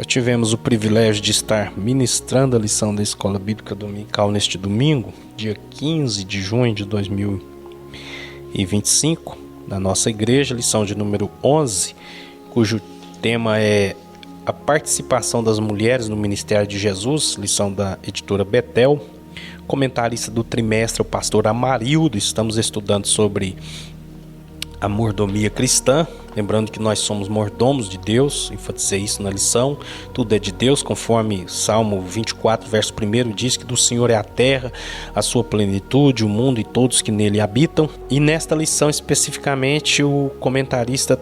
Tivemos o privilégio de estar ministrando a lição da Escola Bíblica Dominical neste domingo, dia 15 de junho de 2025, na nossa igreja, lição de número 11, cujo tema é a participação das mulheres no ministério de Jesus, lição da editora Betel. Comentarista do trimestre, o pastor Amarildo. Estamos estudando sobre a mordomia cristã, lembrando que nós somos mordomos de Deus, enfatizei isso na lição. Tudo é de Deus, conforme Salmo 24, verso 1 diz que do Senhor é a terra, a sua plenitude, o mundo e todos que nele habitam. E nesta lição especificamente o comentarista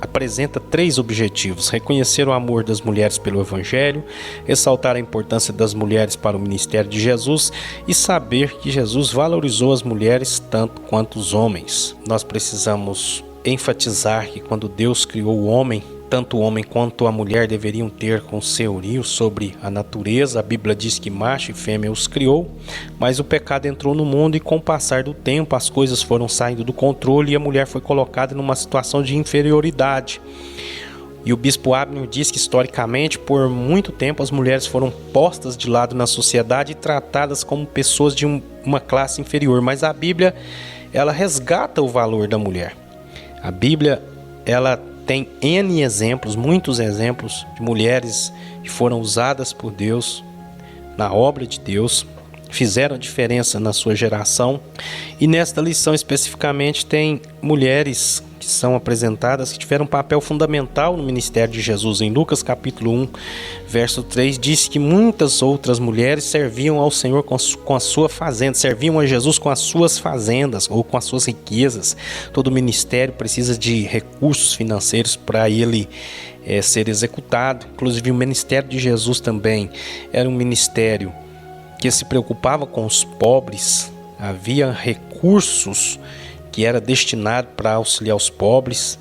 apresenta 3 objetivos: reconhecer o amor das mulheres pelo Evangelho, ressaltar a importância das mulheres para o ministério de Jesus e saber que Jesus valorizou as mulheres tanto quanto os homens. Nós precisamos enfatizar que quando Deus criou o homem, tanto o homem quanto a mulher deveriam ter com senhorio sobre a natureza. A Bíblia diz que macho e fêmea os criou, mas o pecado entrou no mundo e com o passar do tempo as coisas foram saindo do controle e a mulher foi colocada numa situação de inferioridade. E o bispo Abner diz que historicamente, por muito tempo, as mulheres foram postas de lado na sociedade e tratadas como pessoas de uma classe inferior. Mas a Bíblia, ela resgata o valor da mulher. A Bíblia, ela tem N exemplos, muitos exemplos de mulheres que foram usadas por Deus na obra de Deus, fizeram a diferença na sua geração. E nesta lição especificamente tem mulheres que são apresentadas que tiveram um papel fundamental no ministério de Jesus. Em Lucas capítulo 1, verso 3, diz que muitas outras mulheres serviam ao Senhor com a sua fazenda, serviam a Jesus com as suas fazendas ou com as suas riquezas. Todo ministério precisa de recursos financeiros para ele ser executado. Inclusive o ministério de Jesus também era um ministério que se preocupava com os pobres. Havia recursos que era destinado para auxiliar os pobres,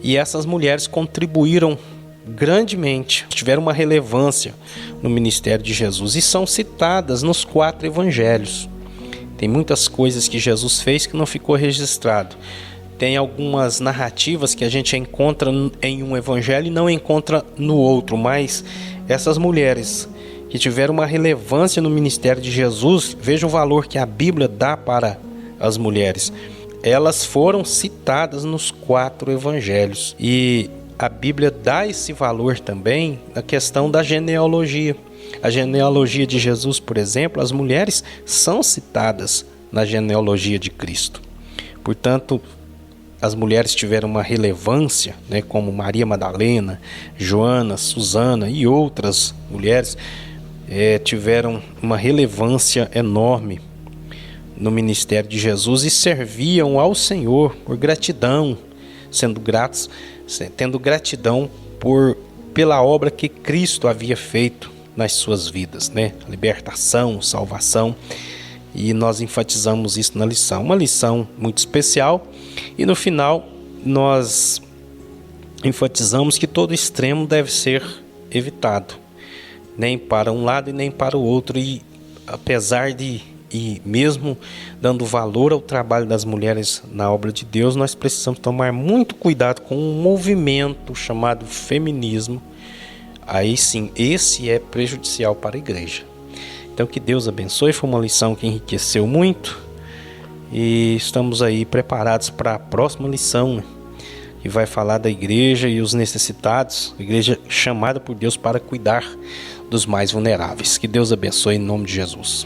e essas mulheres contribuíram grandemente, tiveram uma relevância no ministério de Jesus e são citadas nos 4 evangelhos. Tem muitas coisas que Jesus fez que não ficou registrado. Tem algumas narrativas que a gente encontra em um evangelho e não encontra no outro, mas essas mulheres que tiveram uma relevância no ministério de Jesus, veja o valor que a Bíblia dá para as mulheres. Elas foram citadas nos 4 evangelhos, e a Bíblia dá esse valor também na questão da genealogia. A genealogia de Jesus, por exemplo, as mulheres são citadas na genealogia de Cristo. Portanto, as mulheres tiveram uma relevância, como Maria Madalena, Joana, Susana e outras mulheres, tiveram uma relevância enorme no ministério de Jesus e serviam ao Senhor por gratidão, tendo gratidão pela obra que Cristo havia feito nas suas vidas, libertação, salvação, e nós enfatizamos isso na lição, uma lição muito especial. E no final nós enfatizamos que todo extremo deve ser evitado, nem para um lado e nem para o outro, e mesmo dando valor ao trabalho das mulheres na obra de Deus, nós precisamos tomar muito cuidado com um movimento chamado feminismo. Aí sim, esse é prejudicial para a igreja. Então que Deus abençoe, foi uma lição que enriqueceu muito, e estamos aí preparados para a próxima lição, que vai falar da igreja e os necessitados, a igreja chamada por Deus para cuidar dos mais vulneráveis. Que Deus abençoe em nome de Jesus.